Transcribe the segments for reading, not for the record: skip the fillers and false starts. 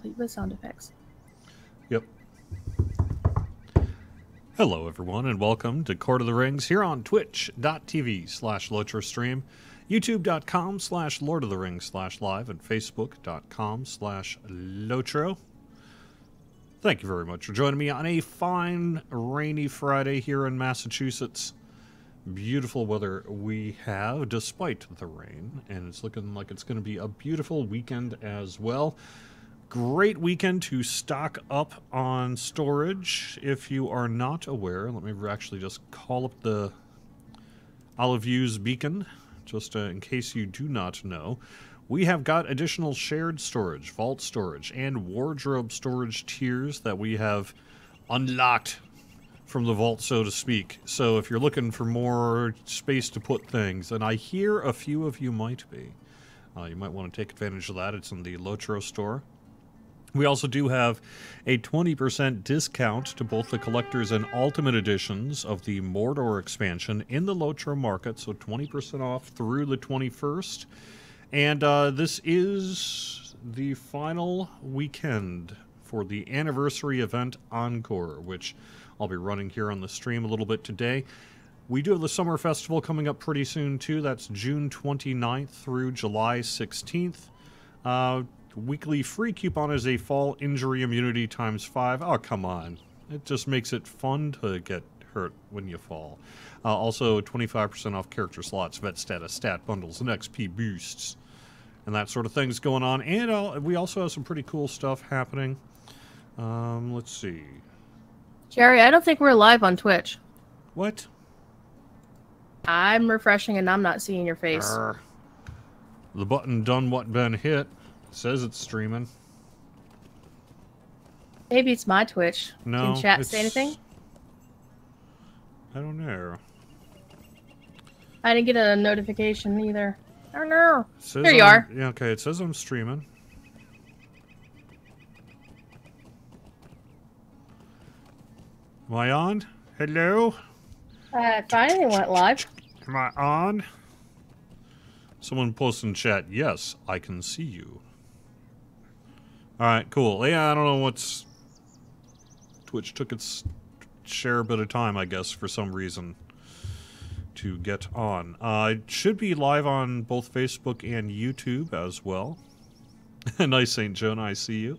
complete with sound effects. Yep. Hello, everyone, and welcome to Court of the Rings here on twitch.tv/LOTRO stream, youtube.com/Lord of the Rings/live, and facebook.com/LOTRO. Thank you very much for joining me on a fine, rainy Friday here in Massachusetts. Beautiful weather we have, despite the rain, and it's looking like it's going to be a beautiful weekend as well. Great weekend to stock up on storage. If you are not aware, let me actually just call up the Olive View's beacon, just in case you do not know. We have got additional shared storage, vault storage, and wardrobe storage tiers that we have unlocked from the vault, so to speak. So if you're looking for more space to put things, and I hear a few of you might be, you might want to take advantage of that. It's in the LOTRO store. We also do have a 20% discount to both the collectors and ultimate editions of the Mordor expansion in the LOTRO market, so 20% off through the 21st. And this is the final weekend for the anniversary event Encore, which I'll be running here on the stream a little bit today. We do have the Summer Festival coming up pretty soon, too. That's June 29th through July 16th. Weekly free coupon is a fall injury immunity ×5. Oh, come on. It just makes it fun to get hurt when you fall. Also, 25% off character slots, vet status, stat bundles, and XP boosts, and that sort of thing's going on. And we also have some pretty cool stuff happening. Let's see. Jerry, I don't think we're live on Twitch. What? I'm refreshing and I'm not seeing your face. The button done what been hit. Says it's streaming. Maybe it's my Twitch. No. Can chat say anything? I don't know. I didn't get a notification either. I don't know. There you are. Yeah, okay. It says I'm streaming. Am I on? Hello? Finally went live. Am I on? Someone posted in chat, yes, I can see you. Alright, cool. Yeah, I don't know what's... Twitch took its share bit of time, I guess, for some reason, to get on. It should be live on both Facebook and YouTube as well. Nice, St. Jonah, I see you.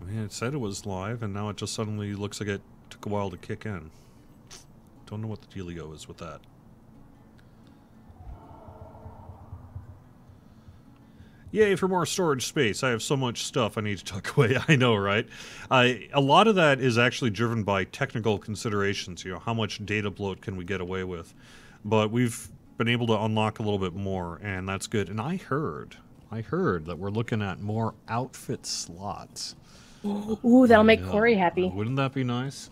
Man, it said it was live, and now it just suddenly looks like it took a while to kick in. Don't know what the dealio is with that. Yay for more storage space. I have so much stuff I need to tuck away. I know, right? A lot of that is actually driven by technical considerations. You know, how much data bloat can we get away with? But we've been able to unlock a little bit more, and that's good. And I heard that we're looking at more outfit slots. Ooh, that'll make Corey happy. Wouldn't that be nice?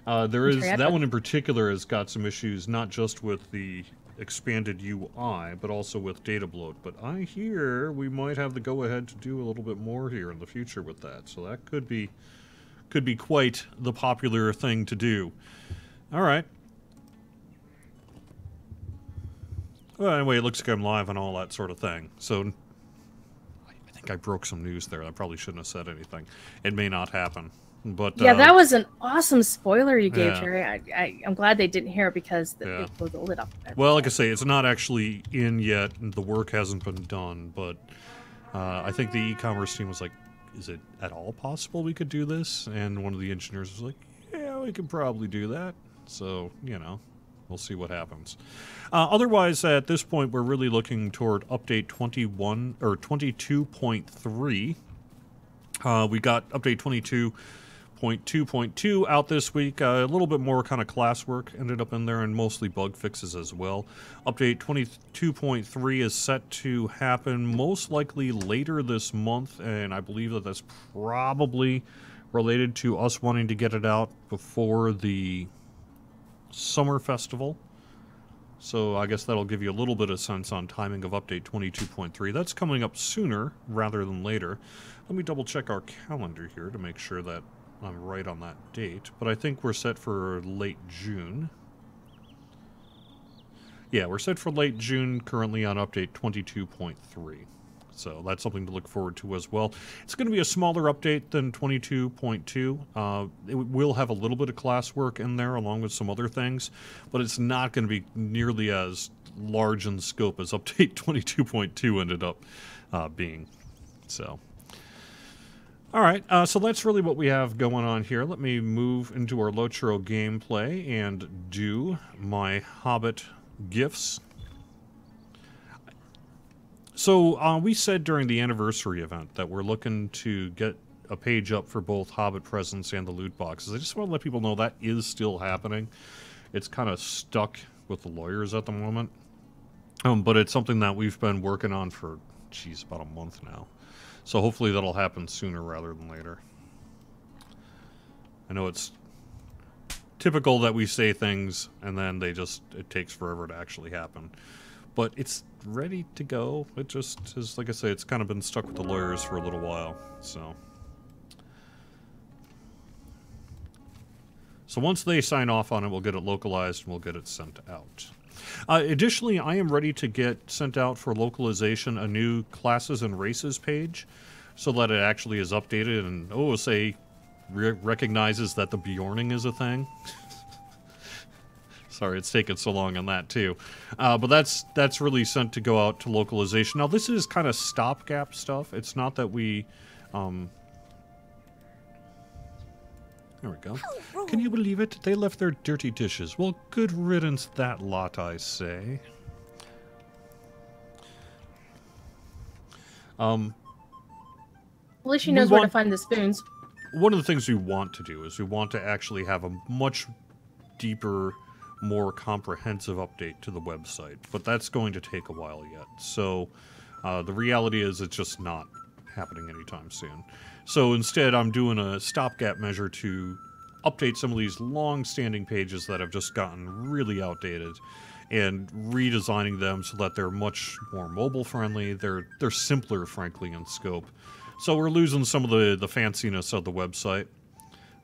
That one in particular has got some issues, not just with the expanded UI, but also with data bloat. But I hear we might have the go-ahead to do a little bit more here in the future with that. So that could be quite the popular thing to do. All right. Well, anyway, it looks like I'm live and all that sort of thing. So I think I broke some news there. I probably shouldn't have said anything. It may not happen. But, yeah, that was an awesome spoiler you gave, yeah. Jerry. I'm glad they didn't hear it because it blew the lid off. Well, like I say, it's not actually in yet. The work hasn't been done, but I think the e-commerce team was like, is it at all possible we could do this? And one of the engineers was like, yeah, we could probably do that. So, you know, we'll see what happens. Otherwise, at this point, we're really looking toward update 21 or 22.3. We got update 22.2.2 out this week. A little bit more kind of classwork ended up in there, and mostly bug fixes as well. Update 22.3 is set to happen most likely later this month, and I believe that that's probably related to us wanting to get it out before the Summer Festival. So I guess that'll give you a little bit of sense on timing of update 22.3. That's coming up sooner rather than later. Let me double check our calendar here to make sure that I'm right on that date, but I think we're set for late June. Yeah, we're set for late June, currently on update 22.3. So that's something to look forward to as well. It's going to be a smaller update than 22.2. It will have a little bit of classwork in there along with some other things, but it's not going to be nearly as large in scope as update 22.2 ended up being. So, all right, so that's really what we have going on here. Let me move into our LOTRO gameplay and do my Hobbit gifts. So we said during the anniversary event that we're looking to get a page up for both Hobbit presents and the loot boxes. I just want to let people know that is still happening. It's kind of stuck with the lawyers at the moment. But it's something that we've been working on for, geez, about a month now. So hopefully that'll happen sooner rather than later. I know it's typical that we say things and then it takes forever to actually happen. But it's ready to go. It just is, like I say, it's kind of been stuck with the lawyers for a little while. So once they sign off on it, we'll get it localized and we'll get it sent out. Additionally, I am ready to get sent out for localization a new classes and races page so that it actually is updated and, say, recognizes that the Bjorning is a thing. Sorry, it's taken so long on that too. But that's really sent to go out to localization. Now, this is kind of stopgap stuff. It's not that we... There we go. Can you believe it? They left their dirty dishes. Well, good riddance that lot, I say. At least she knows where to find the spoons. One of the things we want to do is we want to actually have a much deeper, more comprehensive update to the website, but that's going to take a while yet. So the reality is it's just not happening anytime soon. So instead, I'm doing a stopgap measure to update some of these long-standing pages that have just gotten really outdated and redesigning them so that they're much more mobile-friendly. They're simpler, frankly, in scope. So we're losing some of the fanciness of the website,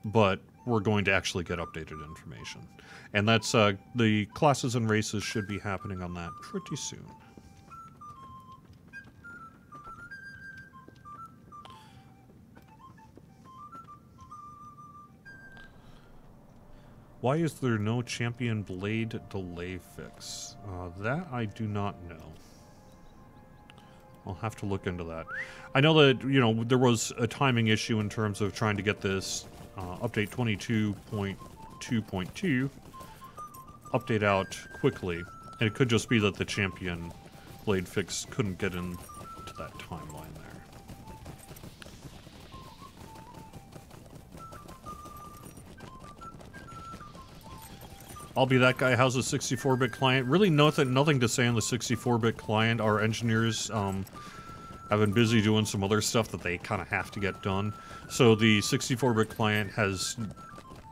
but we're going to actually get updated information. And that's the classes and races should be happening on that pretty soon. Why is there no champion blade delay fix? That I do not know. I'll have to look into that. I know that, there was a timing issue in terms of trying to get this update 22.2.2 update out quickly. And it could just be that the champion blade fix couldn't get into that timeline there. I'll be that guy. How's a 64-bit client? Really nothing to say on the 64-bit client. Our engineers have been busy doing some other stuff that they kind of have to get done. So the 64-bit client has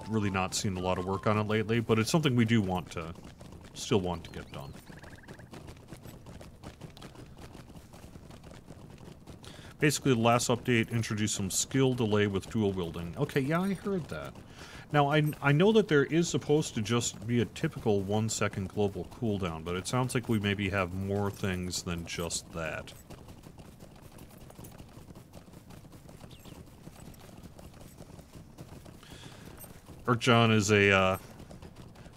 really not seen a lot of work on it lately, but it's something we do still want to get done. Basically, the last update introduced some skill delay with dual wielding. Okay, yeah, I heard that. Now, I know that there is supposed to just be a typical 1-second global cooldown, but it sounds like we maybe have more things than just that. Urkjohn is a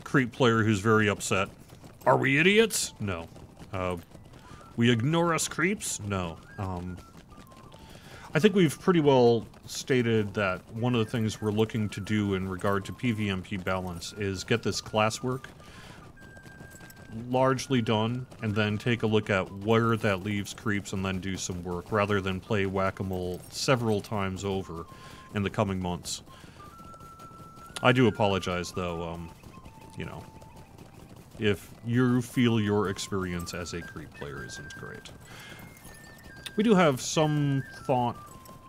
creep player who's very upset. Are we idiots? No. We ignore us creeps? No. I think we've pretty well stated that one of the things we're looking to do in regard to PvMP balance is get this classwork largely done, and then take a look at where that leaves creeps and then do some work, rather than play whack-a-mole several times over in the coming months. I do apologize, though, if you feel your experience as a creep player isn't great. We do have some thought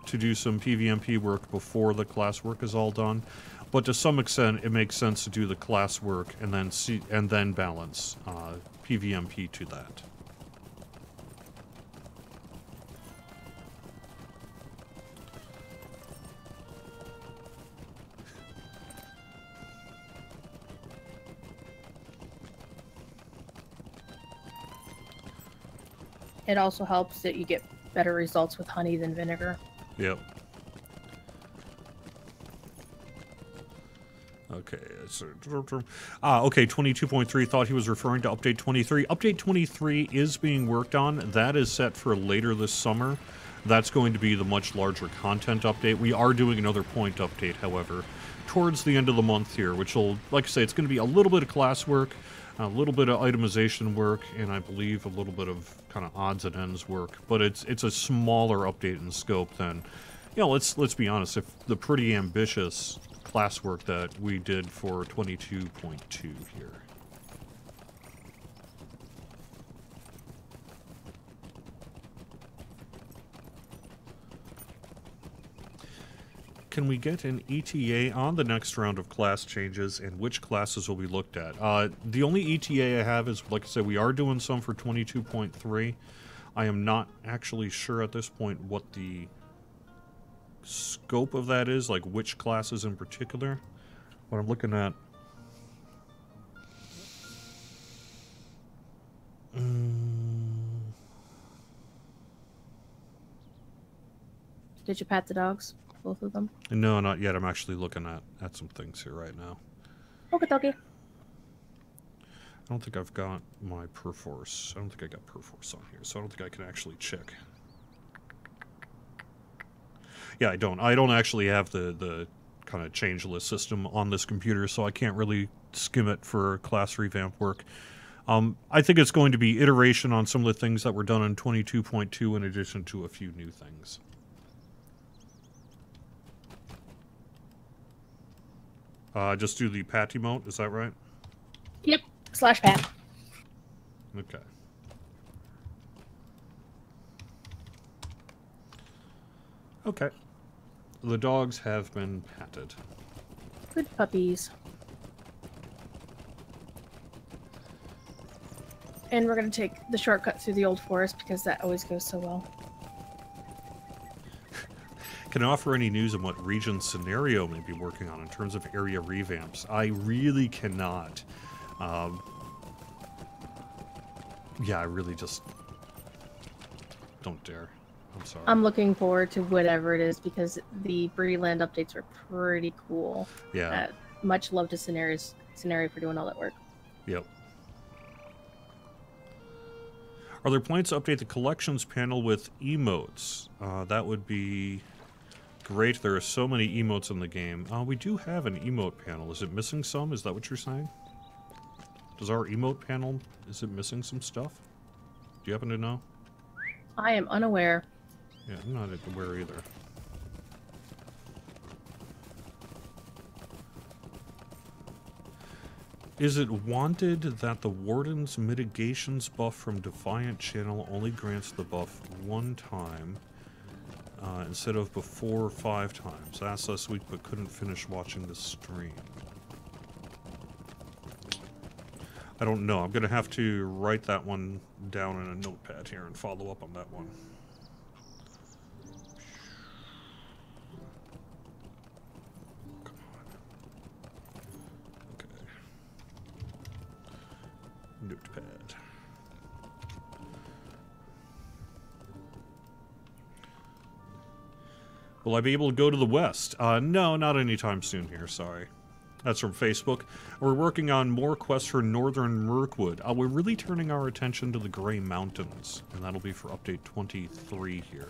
to do some PvMP work before the class work is all done, but to some extent it makes sense to do the class work and then balance PvMP to that. it also helps that you get better results with honey than vinegar. Yep. Okay. Okay, 22.3 thought he was referring to update 23. Update 23 is being worked on. That is set for later this summer. That's going to be the much larger content update. We are doing another point update, however, towards the end of the month here, which will, like I say, it's going to be a little bit of class work, a little bit of itemization work, and I believe a little bit of kind of odds and ends work. But it's a smaller update in scope than, you know, let's be honest, if the pretty ambitious class work that we did for 22.2 here. Can we get an ETA on the next round of class changes and which classes will be looked at? The only ETA I have is, like I said, we are doing some for 22.3. I am not actually sure at this point what the scope of that is, like which classes in particular. What I'm looking at... Did you pat the dogs? Both of them? No, not yet. I'm actually looking at some things here right now. Okay, okay. I don't think I've got my Perforce. I don't think I got Perforce on here, so I don't think I can actually check. Yeah, I don't. I don't actually have the kind of change list system on this computer, so I can't really skim it for class revamp work. I think it's going to be iteration on some of the things that were done in 22.2 in addition to a few new things. Just do the pat emote, is that right? Yep, /pat. Okay. Okay. The dogs have been patted. Good puppies. And we're going to take the shortcut through the old forest because that always goes so well. Can I offer any news on what region Scenario may be working on in terms of area revamps? I really cannot. Yeah, I really just don't dare. I'm sorry. I'm looking forward to whatever it is because the Breeland updates are pretty cool. Yeah. Much love to Scenario for doing all that work. Yep. Are there plans to update the collections panel with emotes? That would be great. There are so many emotes in the game. We do have an emote panel. Is it missing some? Is that what you're saying? Does our emote panel, is it missing some stuff? Do you happen to know? I am unaware. Yeah, I'm not aware either. Is it wanted that the Warden's mitigations buff from Defiant Channel only grants the buff one time instead of before 5 times? I asked last week but couldn't finish watching the stream. I don't know. I'm going to have to write that one down in a notepad here and follow up on that one. Come on. Okay. Notepad. Will I be able to go to the west? No, not anytime soon here, sorry. That's from Facebook. We're working on more quests for Northern Mirkwood. We're really turning our attention to the Grey Mountains, and that'll be for update 23 here.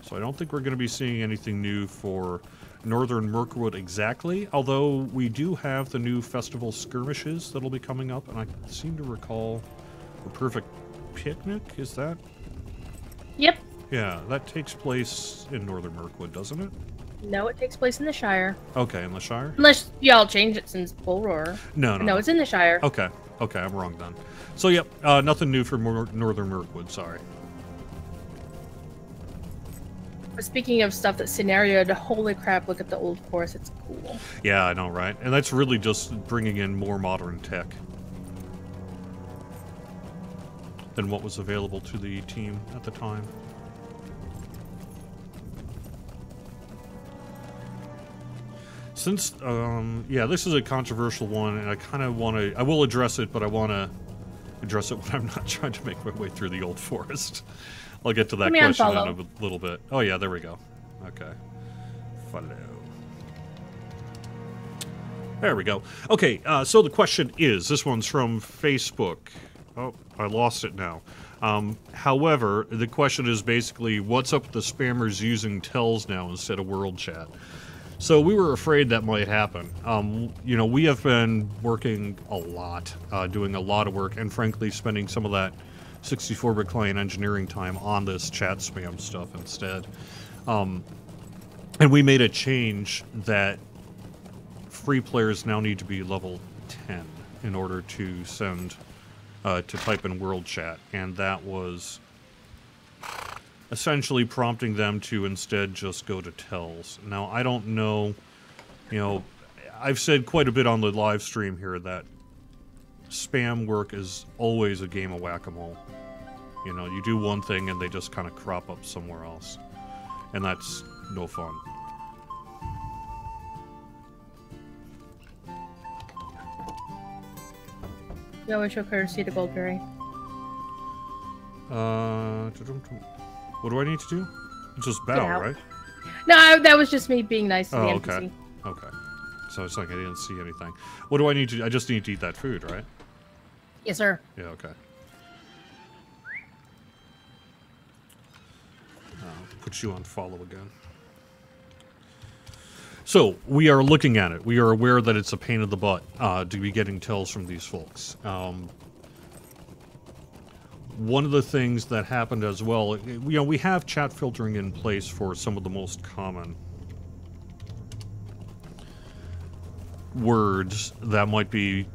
So I don't think we're going to be seeing anything new for Northern Mirkwood exactly, although we do have the new festival skirmishes that'll be coming up, and I seem to recall the Perfect Picnic, is that? Yep. Yeah, that takes place in Northern Mirkwood, doesn't it? No, it takes place in the Shire. Okay, in the Shire? Unless y'all change it since Bull Roar. No, No, it's in the Shire. Okay, okay, I'm wrong then. So, yep, nothing new for Northern Mirkwood, sorry. But speaking of stuff that scenarioed, holy crap, look at the old forest, it's cool. Yeah, I know, right? And that's really just bringing in more modern tech than what was available to the team at the time. Since, yeah, this is a controversial one, and I kind of want to, I will address it, but I want to address it when I'm not trying to make my way through the old forest. I'll get to that Let me question in unfollow. a little bit. Oh yeah, there we go. Okay. Follow. There we go. Okay, so the question is, this one's from Facebook. Oh, I lost it now. However, the question is basically, what's up with the spammers using tells now instead of world chat? So we were afraid that might happen. You know, we have been working a lot, doing a lot of work, and frankly spending some of that 64-bit client engineering time on this chat spam stuff instead. And we made a change that free players now need to be level 10 in order to send, to type in world chat, and that was essentially prompting them to instead just go to tells. Now, I don't know, you know, I've said quite a bit on the live stream here that spam work is always a game of whack-a-mole. You know, you do one thing and they just kind of crop up somewhere else. And that's no fun. You always show courtesy to Goldberry. What do I need to do? Just bow, right? No, that was just me being nice to the NPC. Okay. Okay. So it's like I didn't see anything. What do I need to do? I just need to eat that food, right? Yes, sir. Yeah, okay. Put you on follow again. So, we are looking at it. We are aware that it's a pain in the butt to be getting tells from these folks. One of the things that happened as well, you know, we have chat filtering in place for some of the most common words that might be,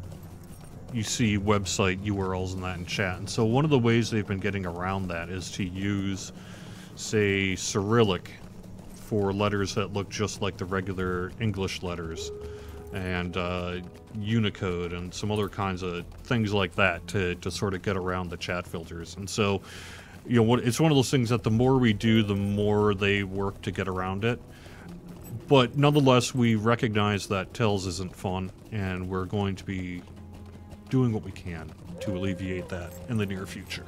you see website URLs and that in chat. And so one of the ways they've been getting around that is to use, say, Cyrillic for letters that look just like the regular English letters, and Unicode and some other kinds of things like that to sort of get around the chat filters. And so, you know, it's one of those things that the more we do, the more they work to get around it. But nonetheless, we recognize that tells isn't fun, and we're going to be doing what we can to alleviate that in the near future.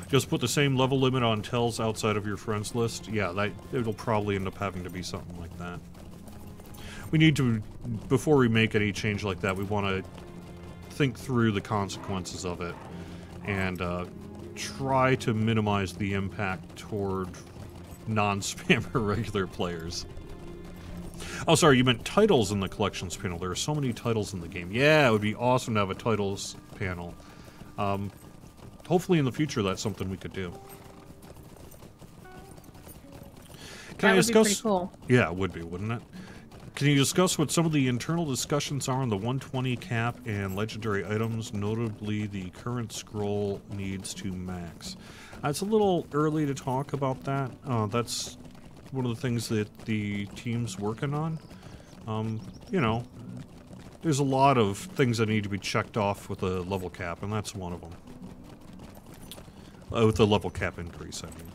Just put the same level limit on tells outside of your friends list. Yeah, it'll probably end up having to be something like that. We need to, before we make any change like that, we want to think through the consequences of it and try to minimize the impact toward non-spammer regular players. Oh, sorry, you meant titles in the collections panel. There are so many titles in the game. Yeah, it would be awesome to have a titles panel. Hopefully in the future that's something we could do. That would be pretty cool. Yeah, it would be, wouldn't it? Can you discuss what some of the internal discussions are on the 120 cap and legendary items, notably the current scroll needs to max? It's a little early to talk about that. That's one of the things that the team's working on. You know, there's a lot of things that need to be checked off with a level cap, and that's one of them. With the level cap increase, I mean.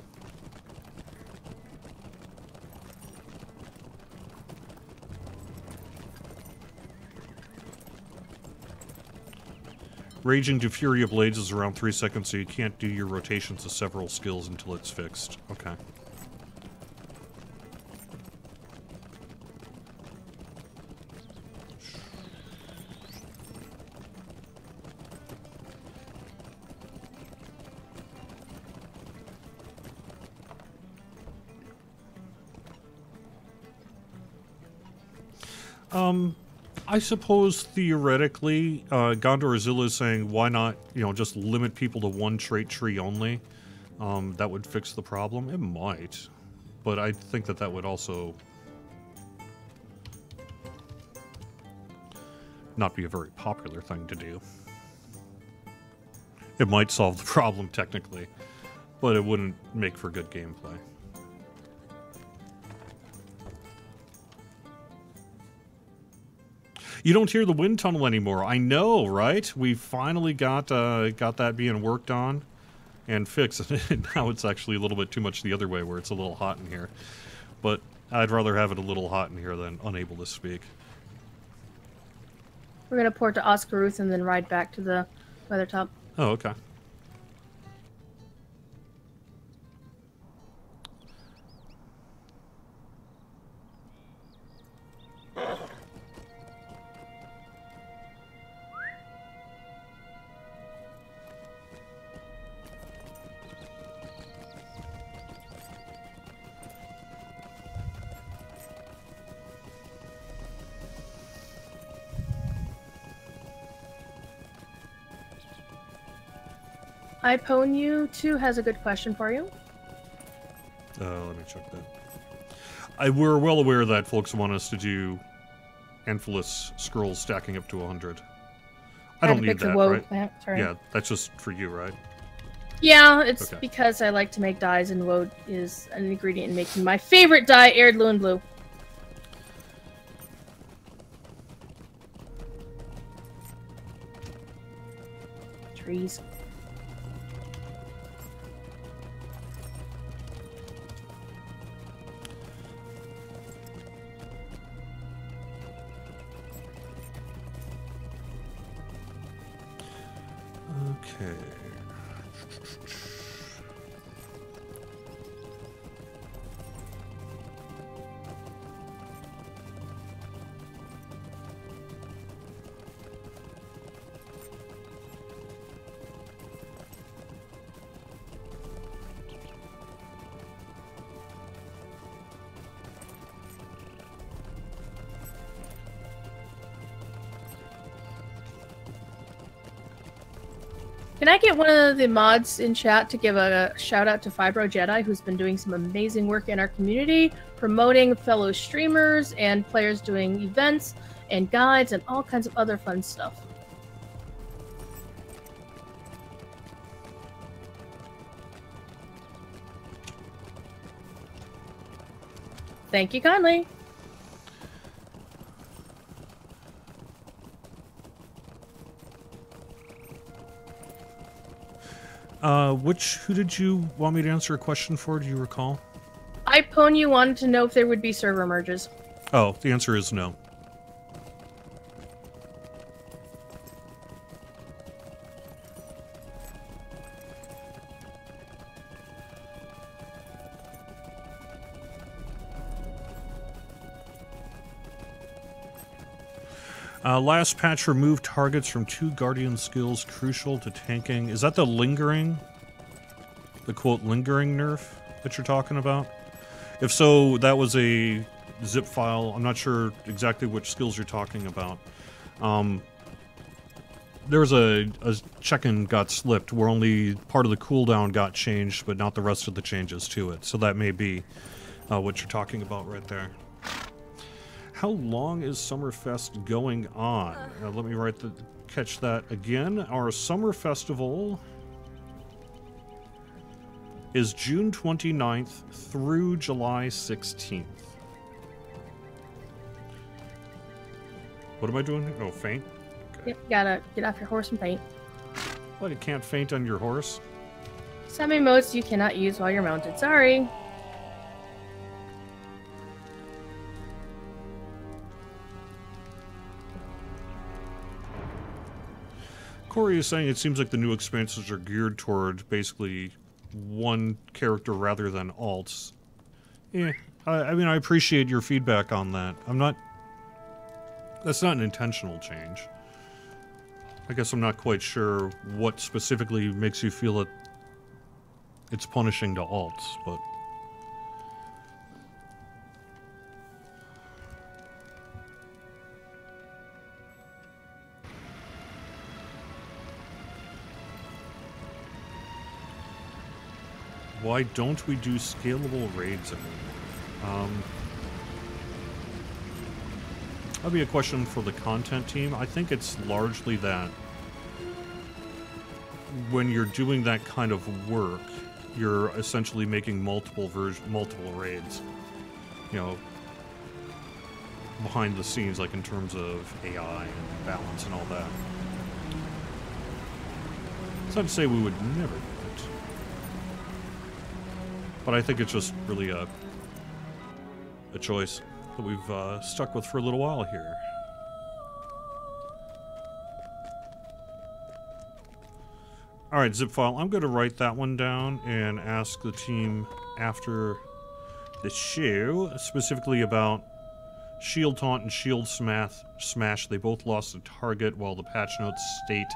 Raging to Fury of Blades is around 3 seconds, so you can't do your rotations of several skills until it's fixed. Okay. I suppose theoretically, Gondorazilla is saying, why not, you know, just limit people to one trait tree only? That would fix the problem. It might, but I think that that would also not be a very popular thing to do. It might solve the problem technically, but it wouldn't make for good gameplay. You don't hear the wind tunnel anymore. I know, right? We finally got that being worked on and fixed. Now it's actually a little bit too much the other way, where it's a little hot in here. But I'd rather have it a little hot in here than unable to speak. We're gonna port to Oscaruth and then ride back to the Weathertop. Oh, okay. iPone2 has a good question for you. Let me check that. We're well aware that folks want us to do endless scrolls stacking up to 100. I don't need that, right? Sorry. Yeah, that's just for you, right? Yeah, it's okay. Because I like to make dyes, and woad is an ingredient in making my favorite dye, Aired Loon Blue. Trees. Okay. Can I get one of the mods in chat to give a shout out to Fibro Jedi, who's been doing some amazing work in our community, promoting fellow streamers and players doing events and guides and all kinds of other fun stuff. Thank you kindly. Who did you want me to answer a question for? Do you recall? iPone wanted to know if there would be server merges. Oh, the answer is no. Last patch removed targets from 2 Guardian skills crucial to tanking. Is that the lingering? The quote lingering nerf that you're talking about? If so, that was a zip file. I'm not sure exactly which skills you're talking about. There was a check-in got slipped where only part of the cooldown got changed, but not the rest of the changes to it. So that may be what you're talking about right there. How long is Summerfest going on? Let me catch that again. Our Summer Festival is June 29th through July 16th. What am I doing? Oh, faint? Okay. Yep, gotta get off your horse and paint. What, you can't faint on your horse? Some emotes you cannot use while you're mounted. Sorry. Corey is saying it seems like the new expansions are geared toward basically one character rather than alts. Yeah, I mean, I appreciate your feedback on that. That's not an intentional change. I guess I'm not quite sure what specifically makes you feel that it's punishing to alts, but... Why don't we do scalable raids anymore? That'll be a question for the content team. I think it's largely that when you're doing that kind of work, you're essentially making multiple raids. You know, behind the scenes, like in terms of AI and balance and all that. It's not to say we would never do it. But I think it's just really a choice that we've stuck with for a little while here. Alright, zip file. I'm going to write that one down and ask the team after the show, specifically about Shield Taunt and Shield Smash. They both lost a target, while the patch notes state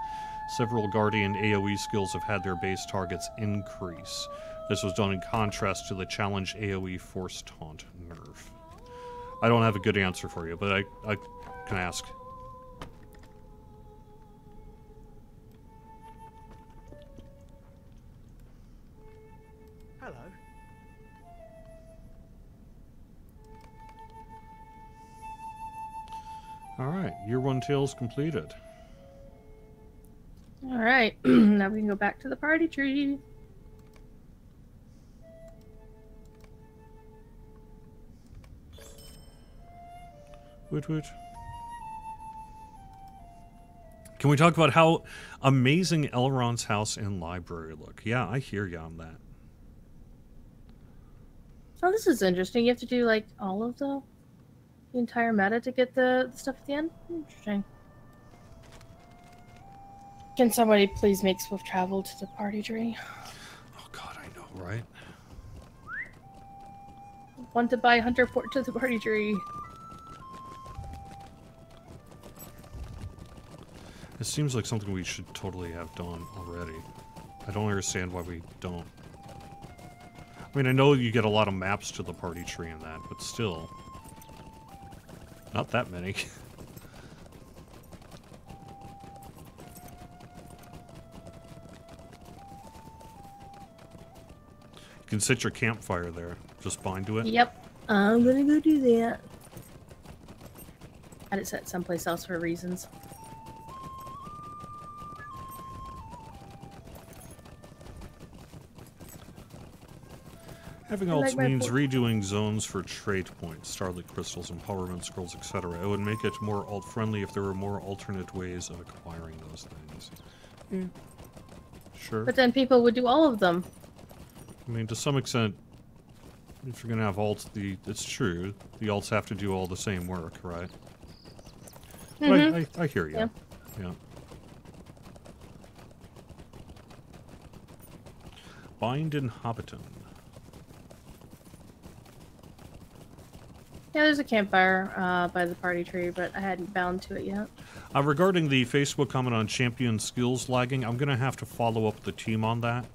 several Guardian AoE skills have had their base targets increase. This was done in contrast to the Challenge AoE Force Taunt nerf. I don't have a good answer for you, but I can ask. Hello. Alright, year 1 tales completed. Alright, now we can go back to the party tree. Woot woot. Can we talk about how amazing Elrond's house and library look? Yeah, I hear you on that. Oh, this is interesting. You have to do like all of the entire meta to get the stuff at the end? Interesting. Can somebody please make swift travel to the party tree? Oh god, I know, right? Want to buy Hunter Port to the party tree. It seems like something we should totally have done already. I don't understand why we don't. I mean, I know you get a lot of maps to the party tree and that, but still. Not that many. You can set your campfire there. Just bind to it. Yep. I'm gonna go do that. I had it set someplace else for reasons. Having alts means redoing zones for trade points, starlit crystals, empowerment scrolls, etc. It would make it more alt-friendly if there were more alternate ways of acquiring those things. Yeah. Sure. But then people would do all of them. I mean, to some extent, if you're going to have alts, it's true. The alts have to do all the same work, right? But I hear you. Yeah. Bind in Hobbiton. Yeah, there's a campfire by the party tree, but I hadn't bound to it yet. Regarding the Facebook comment on champion skills lagging, I'm going to have to follow up the team on that.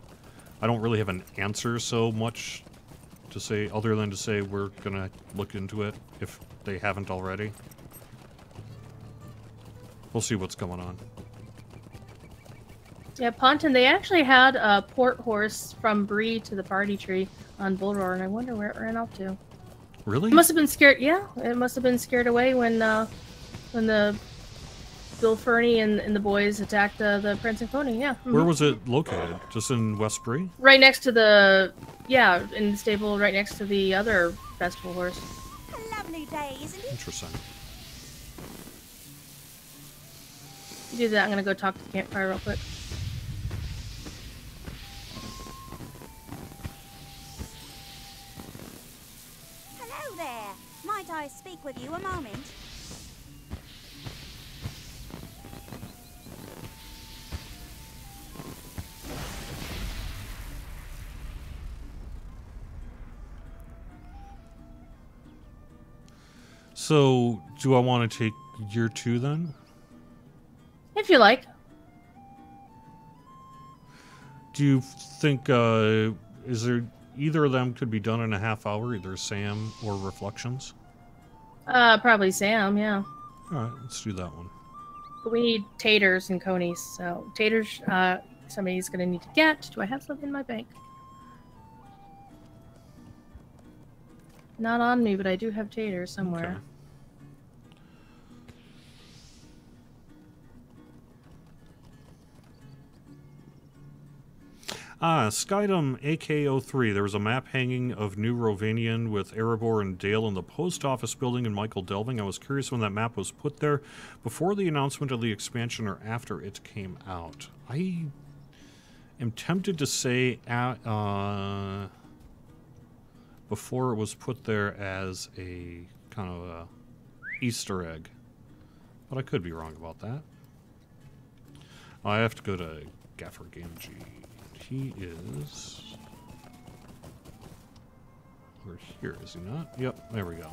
I don't really have an answer so much to say, other than to say we're going to look into it if they haven't already. We'll see what's going on. Yeah, Ponton, they actually had a port horse from Bree to the party tree on Bullroar, and I wonder where it ran off to. Really? It must have been scared. Yeah, it must have been scared away when the Bill Fernie and the boys attacked the Prancing Pony. Yeah. Where was it located? Just in West Bree? Right next to the in the stable, right next to the other festival horse. A lovely day, isn't it? Interesting. You do that. I'm gonna go talk to the campfire real quick. Might I speak with you a moment? So, do I want to take year 2 then? If you like. Do you think, is there either of them could be done in a half hour, either Sam or Reflections? Probably Sam, yeah. Alright, let's do that one. But we need taters and conies, so taters, somebody's gonna need to get. Do I have some in my bank? Not on me, but I do have taters somewhere. Okay. Skydom AK03. There was a map hanging of New Rovanian with Erebor and Dale in the post office building in Michael Delving. I was curious when that map was put there, before the announcement of the expansion or after it came out. I am tempted to say before it was put there as a kind of a Easter egg. But I could be wrong about that. I have to go to Gaffer Gamgee? He is over here, is he not? Yep, there we go.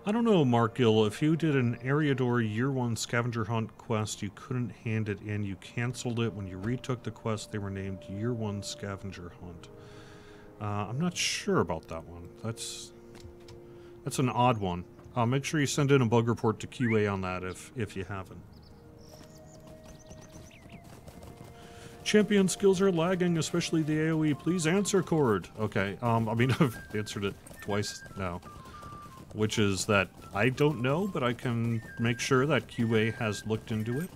I don't know, Mark Gill, if you did an Eriador Year 1 Scavenger Hunt quest, you couldn't hand it in, you canceled it. When you retook the quest, they were named Year 1 Scavenger Hunt. I'm not sure about that one. That's an odd one. Make sure you send in a bug report to QA on that if you haven't. Champion skills are lagging, especially the AoE. Please answer, Cord. Okay, I mean, I've answered it twice now. Which is that I don't know, but I can make sure that QA has looked into it.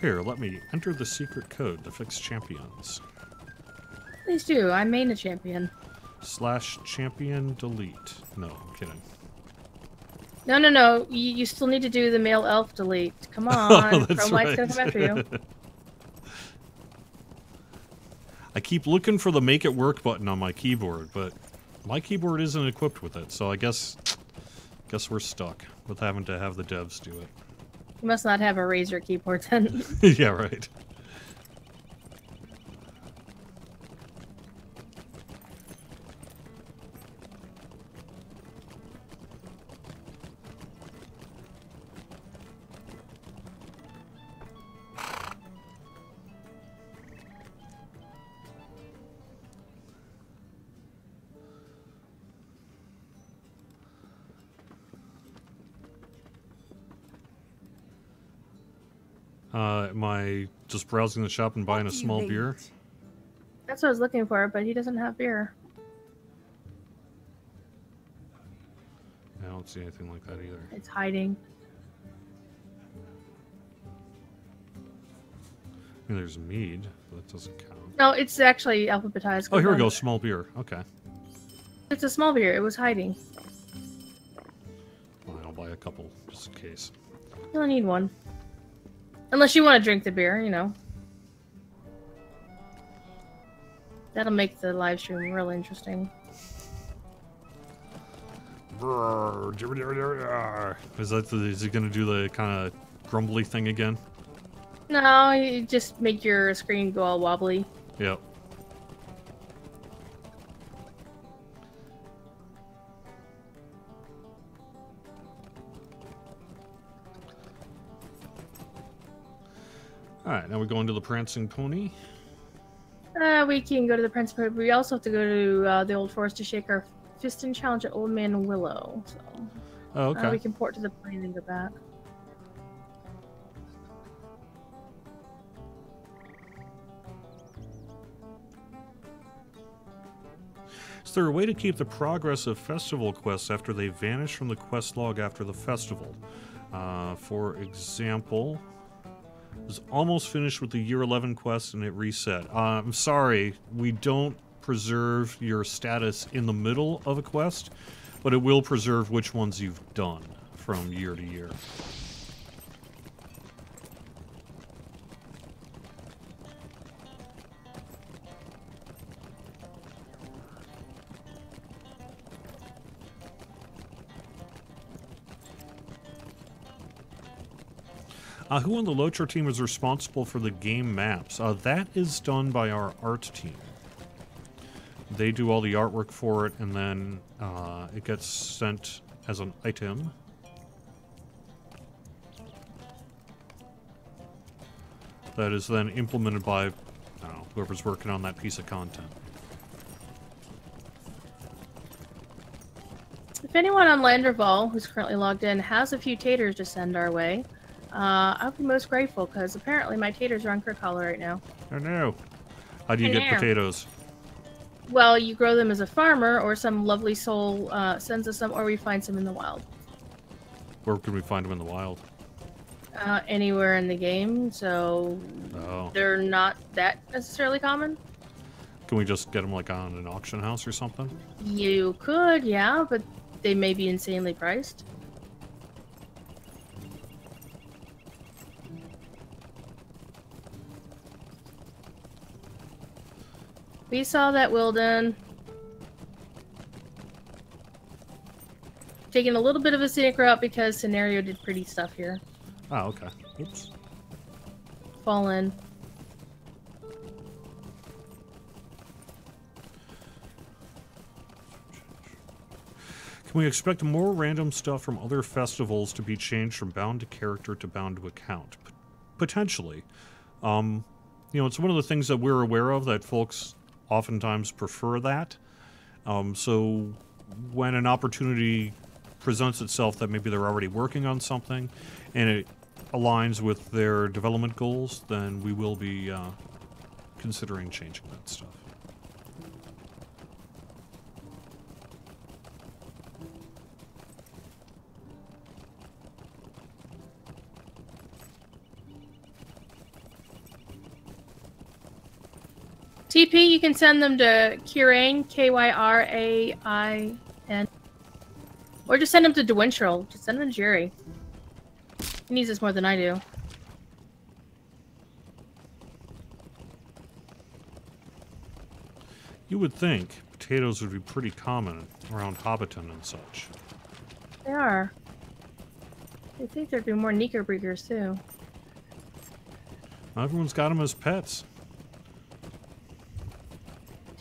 Here, let me enter the secret code to fix champions. Please do. I main a champion. /champion delete. No, I'm kidding. No. You still need to do the male elf delete. Come on. That's Chrome Light's gonna come after you. I keep looking for the make it work button on my keyboard, but my keyboard isn't equipped with it, so I guess we're stuck with having to have the devs do it. You must not have a Razer keyboard then. Yeah, right. Am I just browsing the shop and buying a small beer? That's what I was looking for, but he doesn't have beer. I don't see anything like that either. It's hiding. I mean, there's mead, but that doesn't count. No, it's actually alphabetized. Oh, here we go. Small beer. Okay. It's a small beer. It was hiding. Fine, I'll buy a couple just in case. You only need one. Unless you want to drink the beer, you know. That'll make the live stream real interesting. Is he gonna do the kind of grumbly thing again? No, you just make your screen go all wobbly. Yep. Alright, now we go into the Prancing Pony. We can go to the Prince, but we also have to go to the Old Forest to shake our fist and challenge at Old Man Willow. So, oh, okay. We can port to the plane and go back. Is there a way to keep the progress of festival quests after they vanish from the quest log after the festival? For example, I was almost finished with the Year 11 quest and it reset. I'm sorry, we don't preserve your status in the middle of a quest, but it will preserve which ones you've done from year to year. Who on the LOTRO team is responsible for the game maps? That is done by our art team. they do all the artwork for it, and then it gets sent as an item. That is then implemented by, I don't know, whoever's working on that piece of content. If anyone on Landerval who's currently logged in has a few taters to send our way, I'll be most grateful, because apparently my taters are on Crick Hollow right now. Oh no. How do you get potatoes? Well, you grow them as a farmer, or some lovely soul sends us some, or we find some in the wild. Where can we find them in the wild? Anywhere in the game, so they're not that necessarily common. Can we just get them like on an auction house or something? You could, yeah, but they may be insanely priced. We saw that, Wilden. Taking a little bit of a scenic route because Scenario did pretty stuff here. Oh, okay. Oops. Fall in. Can we expect more random stuff from other festivals to be changed from bound to character to bound to account? Potentially. You know, it's one of the things that we're aware of, that folks oftentimes prefer that. So when an opportunity presents itself that maybe they're already working on something and it aligns with their development goals, then we will be considering changing that stuff. TP, you can send them to Kyrain, Kyrain, or just send them to Dwintrel. Just send them to Jerry. He needs this more than I do. You would think potatoes would be pretty common around Hobbiton and such. They are. I think there'd be more Knickerbreakers too. Well, everyone's got them as pets.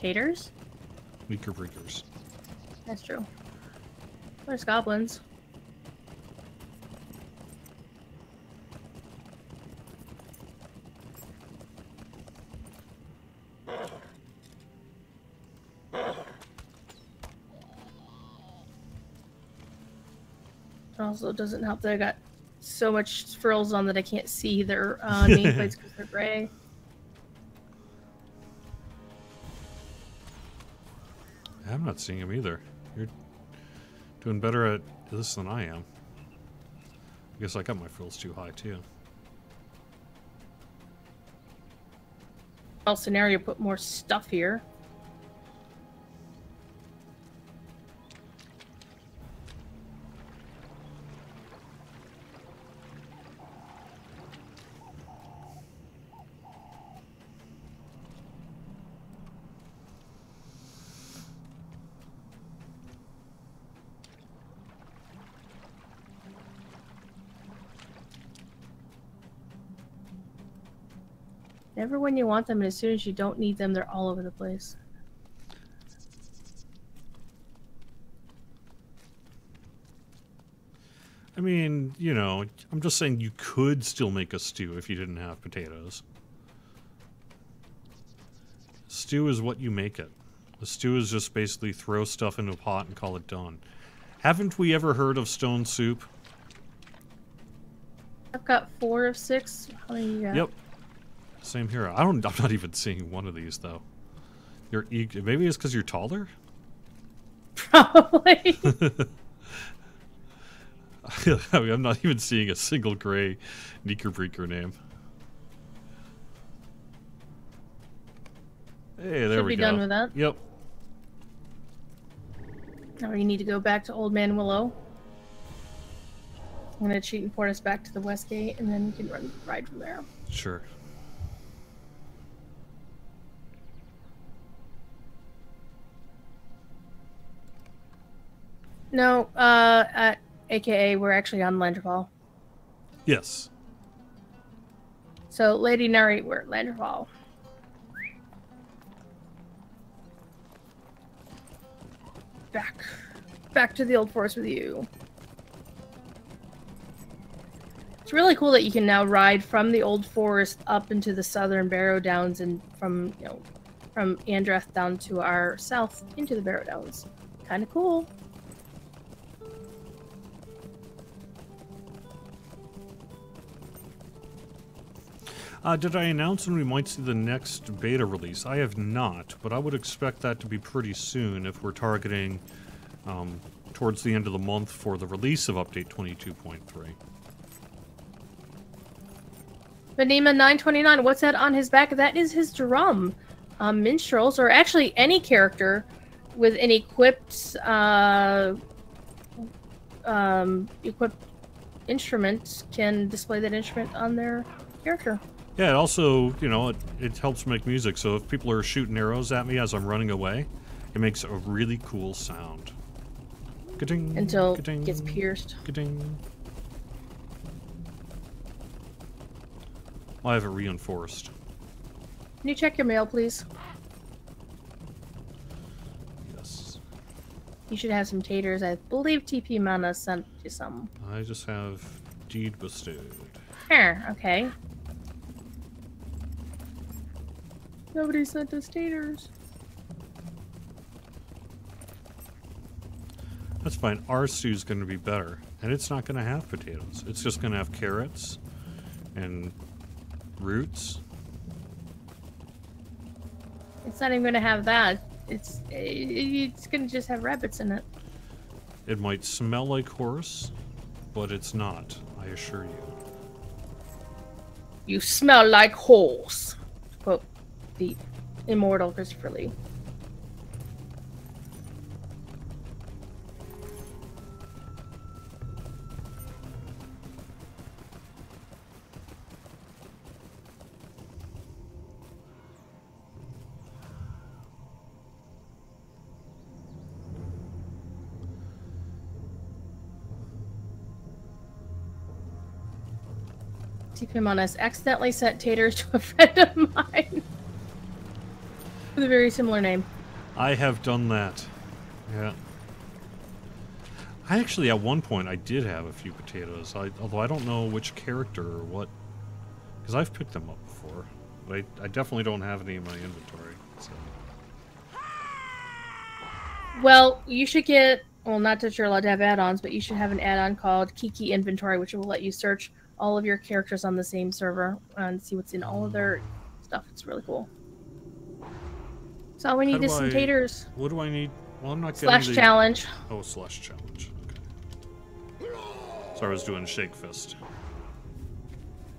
Taters? Knickerbreakers. That's true. There's goblins. Also, it doesn't help that I got so much frills on that I can't see their nameplates because they're gray. I'm not seeing them either. You're doing better at this than I am. I guess I got my frills too high too. Well, Scenario put more stuff here. Never when you want them, and as soon as you don't need them, they're all over the place. I mean, you know, I'm just saying you could still make a stew if you didn't have potatoes. Stew is what you make it. The stew is just basically throw stuff into a pot and call it done. Haven't we ever heard of stone soup? I've got 4 of 6. How many you got? Yep. Same here. I'm not even seeing one of these though. Maybe it's because you're taller? Probably. I mean, I'm not even seeing a single gray Knickerbreaker name. Hey, there we go. Should be done with that. Yep. Now you need to go back to Old Man Willow. I'm gonna cheat and port us back to the West Gate, and then we can ride from there. Sure. No, AKA we're actually on Landerfall. Yes. So, Lady Nari, we're at Landerfall. back to the old forest with you. It's really cool that you can now ride from the old forest up into the southern Barrow Downs and from Andreth down to our south into the Barrow Downs. Kind of cool. Did I announce when we might see the next beta release? I have not, but I would expect that to be pretty soon if we're targeting towards the end of the month for the release of Update 22.3. Vanima 929, what's that on his back? That is his drum. Minstrels, or actually any character with an equipped instrument can display that instrument on their character. Yeah, it also, you know, it helps make music, so if people are shooting arrows at me as I'm running away, it makes a really cool sound. Ka-ding, Until ka-ding, it gets pierced. Ka-ding. I have it reinforced. Can you check your mail, please? Yes. You should have some taters. I believe TP Mana sent you some. I just have deed bestowed. Here, okay. Nobody sent us taters. That's fine. Our stew's going to be better. And it's not going to have potatoes. It's just going to have carrots and roots. It's not even going to have that. It's going to just have rabbits in it. It might smell like horse, but it's not, I assure you. You smell like horse. To quote the immortal Christopher Lee. Keep him on us. Accidentally sent taters to a friend of mine with a very similar name. I have done that. Yeah. I actually, at one point, I did have a few potatoes. Although I don't know which character or what, because I've picked them up before. But I definitely don't have any in my inventory. So. Well, you should get, well, not that you're allowed to have add-ons, but you should have an add-on called Kiki Inventory, which will let you search all of your characters on the same server and see what's in all of their stuff. It's really cool. So all we need is some taters. What do I need? Well, I'm not getting Slash challenge. Oh, slash challenge. Okay. So I was doing shake fist.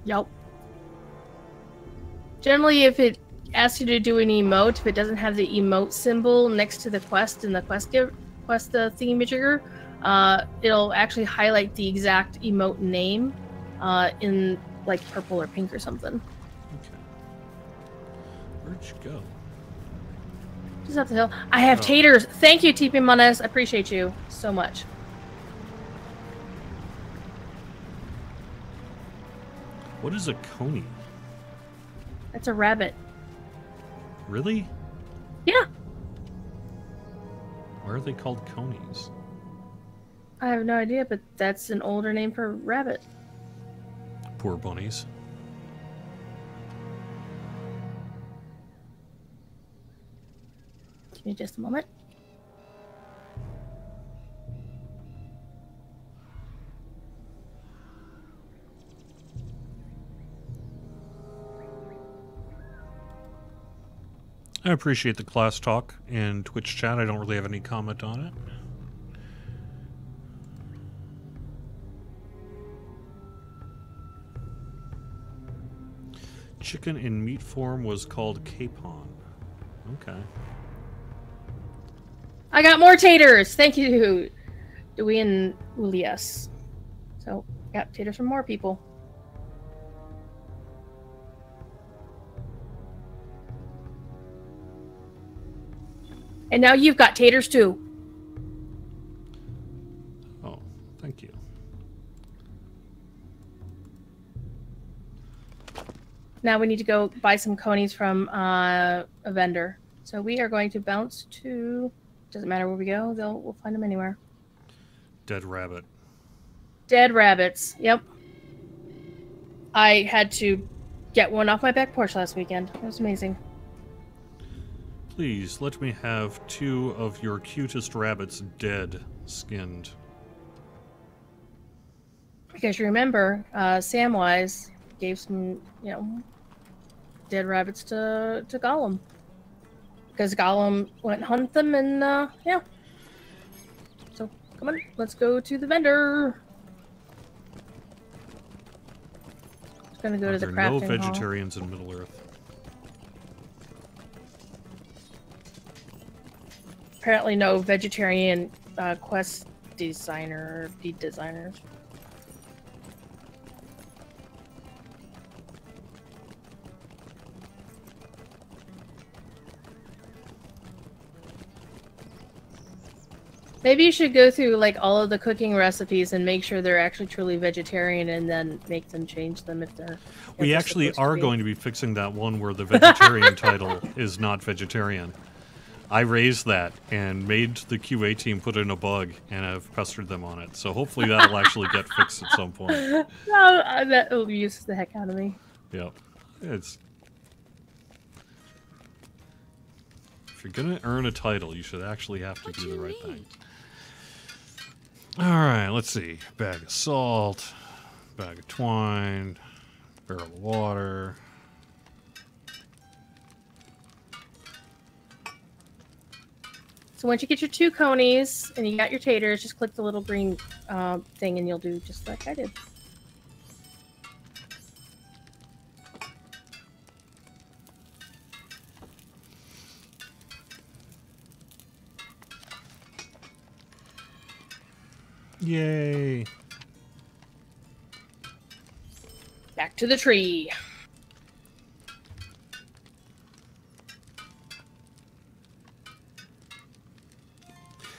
Yep. Generally, if it asks you to do an emote, if it doesn't have the emote symbol next to the quest in the quest thingamajigger, it'll actually highlight the exact emote name in like purple or pink or something. Okay. Where'd you go? Just up the hill. I have taters. Thank you, TP Mones. I appreciate you so much. What is a coney? That's a rabbit. Really? Yeah. Why are they called conies? I have no idea, but that's an older name for rabbit. Poor bunnies. Give me just a moment. I appreciate the class talk in Twitch chat. I don't really have any comment on it. Chicken in meat form was called capon. Okay. I got more taters! Thank you, Dewey and Ulias. So, got taters from more people. And now you've got taters too. Oh, thank you. Now we need to go buy some conies from a vendor. So we are going to bounce to Doesn't matter where we go, we'll find them anywhere. Dead rabbit. Dead rabbits. Yep. I had to get one off my back porch last weekend. It was amazing. Please, let me have 2 of your cutest rabbits dead, skinned. Because you remember, Samwise gave some, dead rabbits to Gollum. Because Gollum went and hunt them, and, yeah. So, come on, let's go to the vendor. Just gonna go to the crafting hall. There are no vegetarians in Middle-earth. Apparently no vegetarian quest designer or feed designers. Maybe you should go through like all of the cooking recipes and make sure they're actually truly vegetarian, and then make them change them if they're. We actually are going to be fixing that one where the vegetarian title is not vegetarian. I raised that and made the QA team put in a bug, and I've pestered them on it. So hopefully that'll actually get fixed at some point. No, that will use the heck out of me. Yep. If you're gonna earn a title, you should actually have to do the right thing. Alright, let's see. Bag of salt, bag of twine, barrel of water. So once you get your 2 conies and you got your taters, just click the little green thing and you'll do just like I did. Yay! Back to the tree.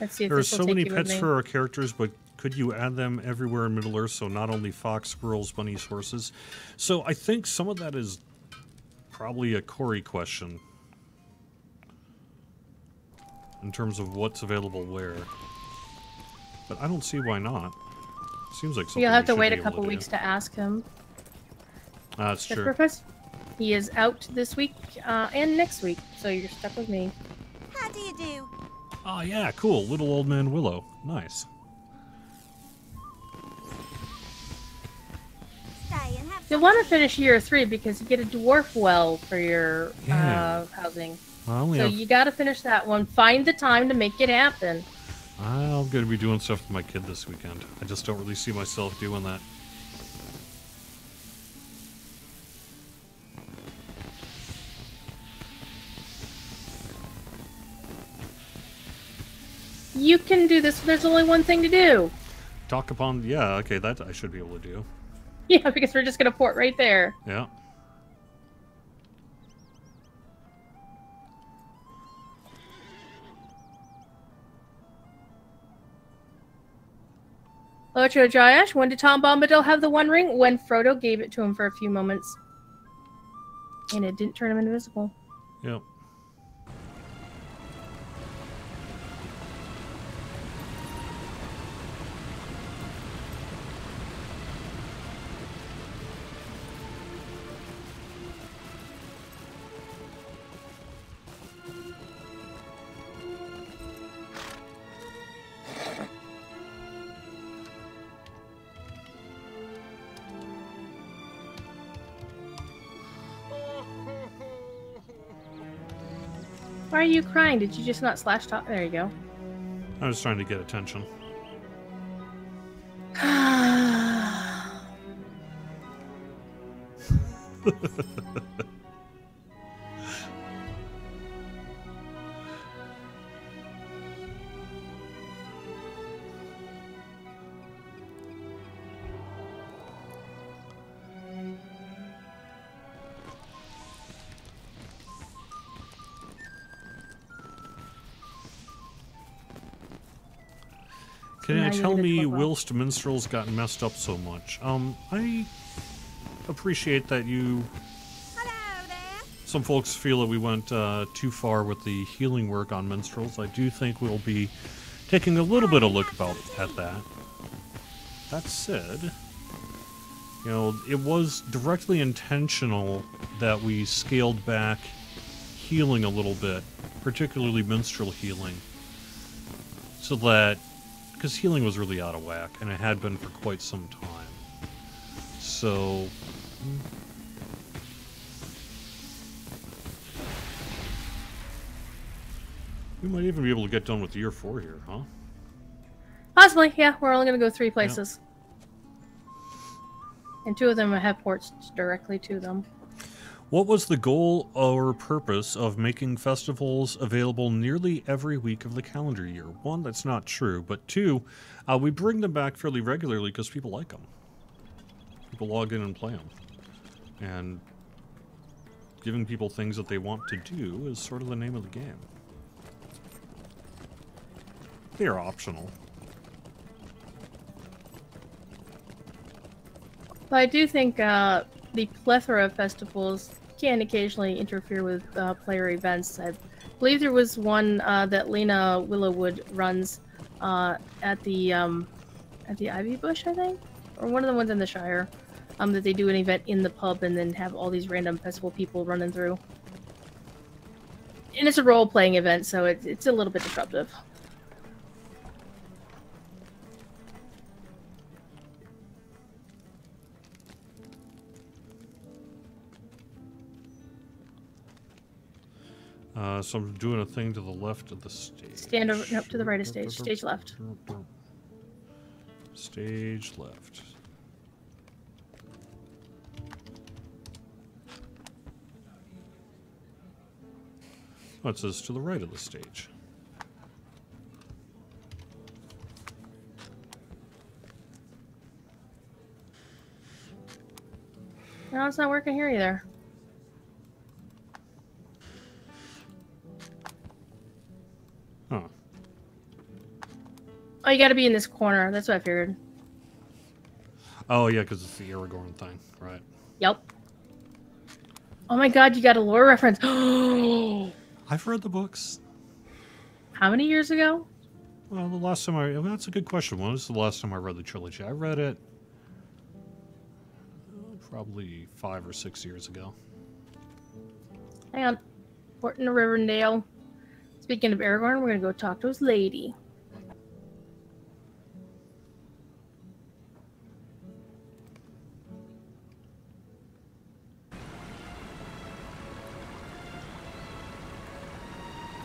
Let's see if there are this will so take many you with pets me. for our characters, but could you add them everywhere in Middle-earth, so not only fox, squirrels, bunnies, horses? So I think some of that is probably a Corey question in terms of what's available where. But I don't see why not. Seems like something You'll have we to should wait be a able couple to do. weeks to ask him. That's That's true. purpose. He is out this week and next week, so you're stuck with me. How do you do? Oh yeah, cool. Little old man Willow. Nice. Stay and have You'll want to finish year 3 because you get a dwarf well for your Yeah. housing. I only So have... you got to finish that one. Find the time to make it happen. I'm going to be doing stuff with my kid this weekend. I just don't really see myself doing that. You can do this. There's only one thing to do. Talk upon... Yeah, okay, that I should be able to do. Yeah, because we're just going to port right there. Yeah. LOTRO Jayash, when did Tom Bombadil have the One Ring? When Frodo gave it to him for a few moments. And it didn't turn him invisible. Yep. Why are you crying? Did you just not slash top? There you go. I was trying to get attention. Can Now you you tell need a me 12 well. whilst Minstrel's gotten messed up so much? I appreciate that you Hello there. some folks feel that we went too far with the healing work on Minstrels. I do think we'll be taking a little bit of look at that. That said, you know, it was directly intentional that we scaled back healing a little bit, particularly Minstrel healing, so that, because healing was really out of whack, and it had been for quite some time. So... we might even be able to get done with year 4 here, huh? Possibly, yeah. We're only going to go 3 places. Yep. And 2 of them have ports directly to them. What was the goal or purpose of making festivals available nearly every week of the calendar year? 1, that's not true, but 2, we bring them back fairly regularly because people like them. People log in and play them. And giving people things that they want to do is sort of the name of the game. They are optional. But I do think the plethora of festivals can occasionally interfere with player events. I believe there was one that Lena Willowwood runs at the Ivy Bush, I think, or one of the ones in the Shire. That they do an event in the pub and then have all these random festival people running through. And it's a role-playing event, so it's a little bit disruptive. So I'm doing a thing to the left of the stage. Stand over, nope, to the right of stage. Stage left. Stage left. Oh, it says to the right of the stage. No, it's not working here either. Huh. Oh, you gotta be in this corner. That's what I figured. Oh, yeah, because it's the Aragorn thing, right? Yep. Oh my god, you got a lore reference. I've read the books. How many years ago? Well, the last time well, that's a good question. When was the last time I read the trilogy? I read it probably 5 or 6 years ago. Hang on. Porton to Rivendell. Speaking of Aragorn, we're gonna go talk to his lady.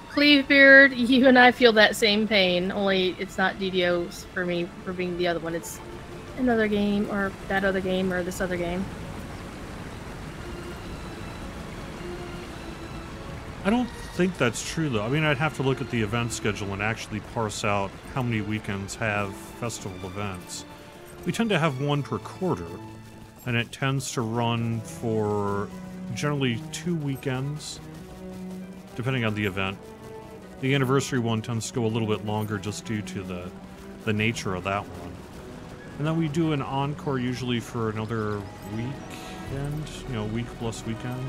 Cleavebeard, you and I feel that same pain, only it's not DDoS for me for being the other one. It's another game, or that other game, or this other game. I don't think that's true, though. I mean, I'd have to look at the event schedule and actually parse out how many weekends have festival events. We tend to have one per quarter, and it tends to run for generally 2 weekends, depending on the event. The anniversary one tends to go a little bit longer just due to the nature of that one. And then we do an encore usually for another weekend, you know, week plus weekend.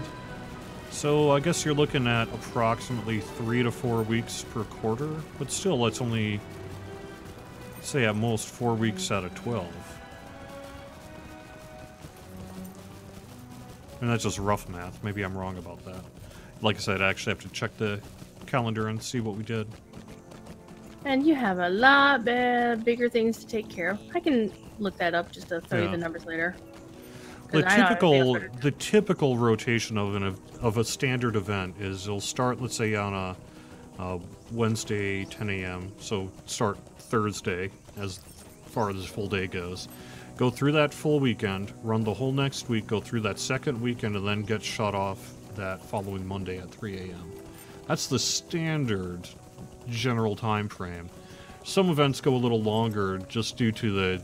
So I guess you're looking at approximately 3 to 4 weeks per quarter, but still that's only, say, at most 4 weeks out of 12. And that's just rough math. Maybe I'm wrong about that. Like I said, I actually have to check the calendar and see what we did. And you have a lot bigger things to take care of. I can look that up just to throw you the numbers later. The typical rotation of a standard event is it'll start, let's say, on a Wednesday 10 a.m. So start Thursday as far as the full day goes. Go through that full weekend, run the whole next week, go through that second weekend, and then get shut off that following Monday at 3 a.m. That's the standard general time frame. Some events go a little longer just due to the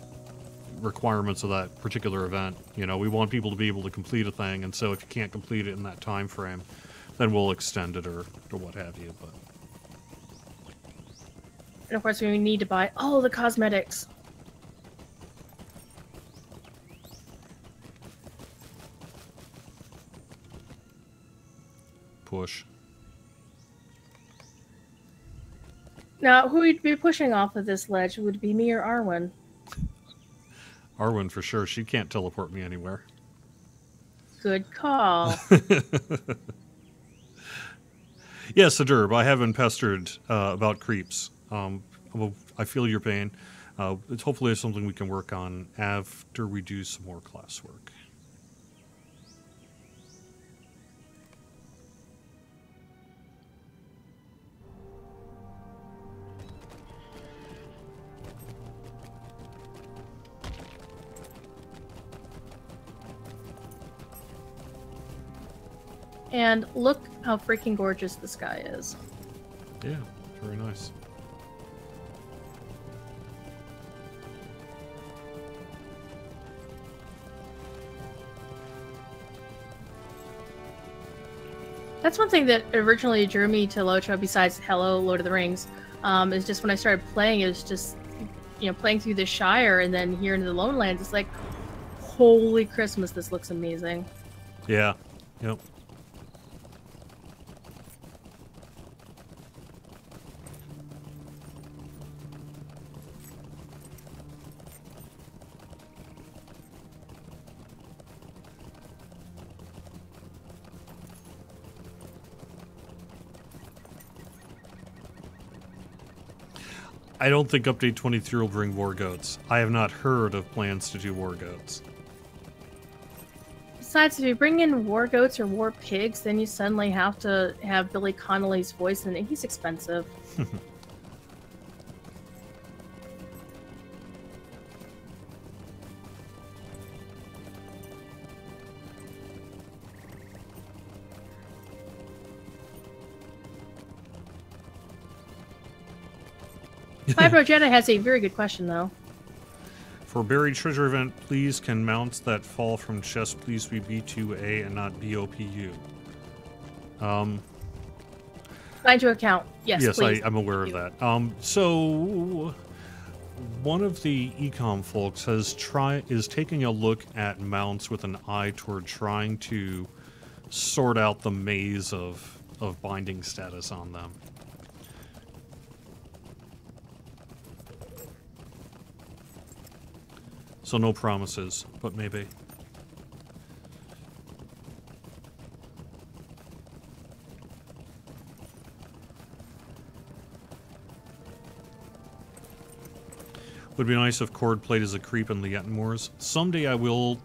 requirements of that particular event. You know, we want people to be able to complete a thing, and so if you can't complete it in that time frame, then we'll extend it or what have you. But and of course, we need to buy all the cosmetics. push. Now, who would be pushing off of this ledge? Would it be me or Arwen? Arwen for sure. She can't teleport me anywhere. Good call. Yes, Adurb, I have been pestered about creeps. I feel your pain. It's hopefully something we can work on after we do some more classwork. And look how freaking gorgeous the sky is. Yeah, very nice. That's one thing that originally drew me to LOTRO, besides Hello, Lord of the Rings, is just when I started playing, it was just, you know, playing through the Shire and then here into the Lone Lands, it's like, holy Christmas, this looks amazing. Yeah, yep. I don't think Update 23 will bring war goats. I have not heard of plans to do war goats. Besides, if you bring in war goats or war pigs, then you suddenly have to have Billy Connolly's voice in it. He's expensive. Fibro Jedi has a very good question, though. For buried treasure event, please can mounts that fall from chests please be B2A and not BOPU? Sign to account. Yes, yes, please. I'm aware of that. So one of the ecom folks is taking a look at mounts with an eye toward trying to sort out the maze of binding status on them. So no promises, but maybe. Would be nice if Cord played as a creep in the Yettenmoors. Someday I will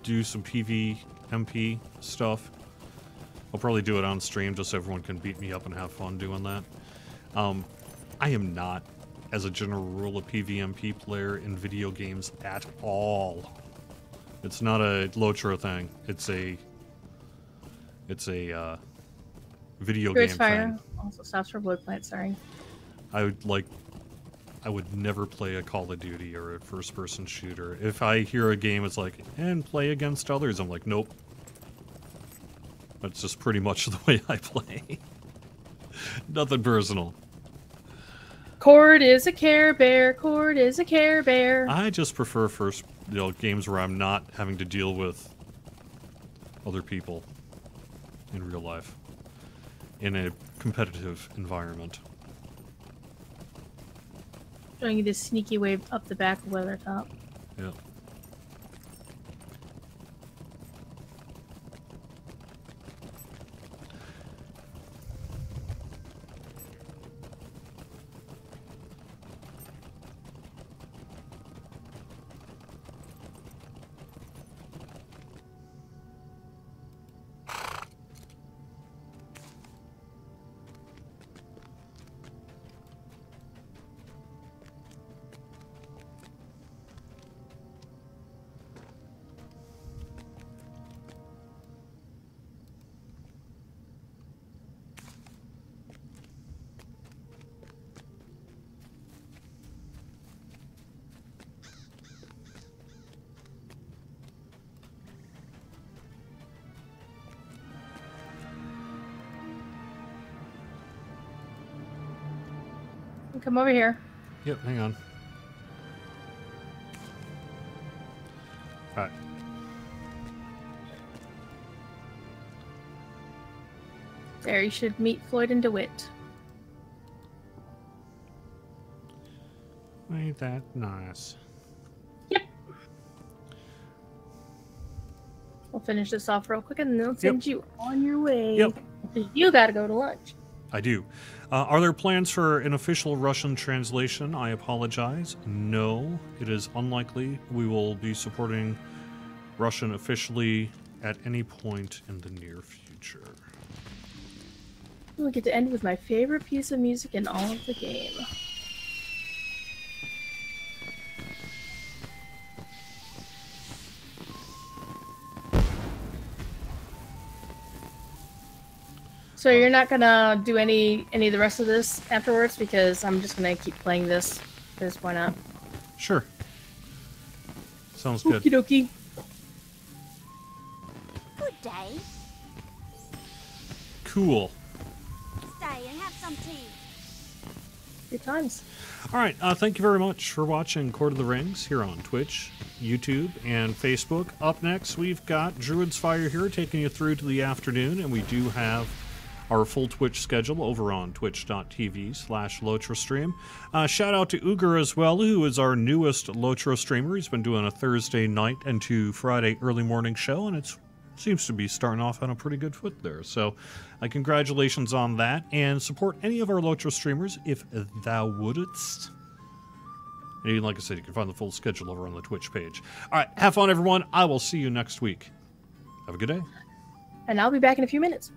do some PvMP stuff. I'll probably do it on stream just so everyone can beat me up and have fun doing that. I am not, as a general rule, a PvMP player in video games at all. It's not a LOTRO thing. It's a video game Fire thing. also stops for wood plant, sorry. I would never play a Call of Duty or a first-person shooter. If I hear a game, it's like, and play against others, I'm like, nope. That's just pretty much the way I play. Nothing personal. Cord is a Care Bear. Cord is a Care Bear. I just prefer games where I'm not having to deal with other people in real life in a competitive environment. Showing you this sneaky wave up the back of Weathertop. Yeah. Come over here. Yep, hang on. Alright. There, you should meet Floyd and DeWitt. Ain't that nice? Yep. We'll finish this off real quick and then send you on your way. Yep. Because you gotta go to lunch. I do. Are there plans for an official Russian translation? I apologize. No, it is unlikely we will be supporting Russian officially at any point in the near future. We'll get to end with my favorite piece of music in all of the game. So you're not gonna do any of the rest of this afterwards, because I'm just gonna keep playing this. Because why not? Sure. Sounds good. Okie dokie. Good day. Cool. Stay and have some tea. Good times. All right. Thank you very much for watching Court of the Rings here on Twitch, YouTube, and Facebook. Up next, we've got Druid's Fire here taking you through to the afternoon, and we do have our full Twitch schedule over on twitch.tv/LOTRO stream. Shout out to Uger as well, who is our newest LOTRO streamer. He's been doing a Thursday night and to Friday early morning show, and it seems to be starting off on a pretty good foot there. So congratulations on that, and support any of our LOTRO streamers if thou wouldst. And like I said, you can find the full schedule over on the Twitch page. All right, have fun, everyone. I will see you next week. Have a good day. And I'll be back in a few minutes.